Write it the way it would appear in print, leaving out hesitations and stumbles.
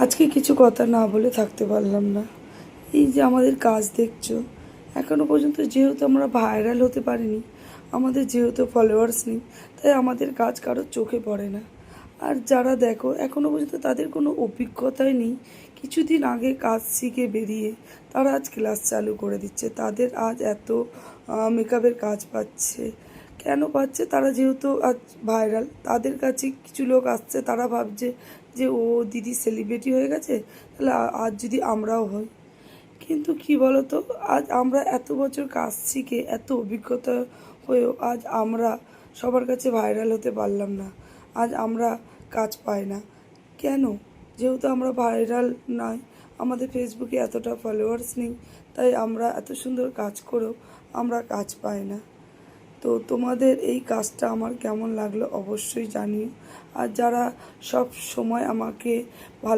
আজকে কিছু কথা না বলে থাকতে পারলাম না। এই যে আমাদের কাজ দেখছো, এখনও পর্যন্ত যেহেতু আমরা ভাইরাল হতে পারিনি, আমাদের যেহেতু ফলোয়ার্স নেই, তাই আমাদের কাজ কারোর চোখে পড়ে না। আর যারা দেখো এখনও পর্যন্ত তাদের কোনো অভিজ্ঞতাই নেই, কিছুদিন আগে কাজ শিখে বেরিয়ে তারা আজ ক্লাস চালু করে দিচ্ছে, তাদের আজ এত মেকআপের কাজ পাচ্ছে। কেন পাচ্ছে? তারা যেহেতু আজ ভাইরাল, তাদের কাছে কিছু লোক আসছে, তারা ভাবছে যে ও দিদি সেলিব্রিটি হয়ে গেছে, তাহলে আজ যদি আমরাও হই। কিন্তু কি বলো তো, আজ আমরা এত বছর কাজ শিখে এত অভিজ্ঞতা হয়েও আজ আমরা সবার কাছে ভাইরাল হতে পারলাম না, আজ আমরা কাজ পাই না। কেন? যেহেতু আমরা ভাইরাল নয়, আমাদের ফেসবুকে এতটা ফলোয়ার্স নেই, তাই আমরা এত সুন্দর কাজ করেও আমরা কাজ পাই না। তো তোমাদের এই কাজটা আমার কেমন লাগলো অবশ্যই জানিও। আর যারা সব সময় আমাকে ভালো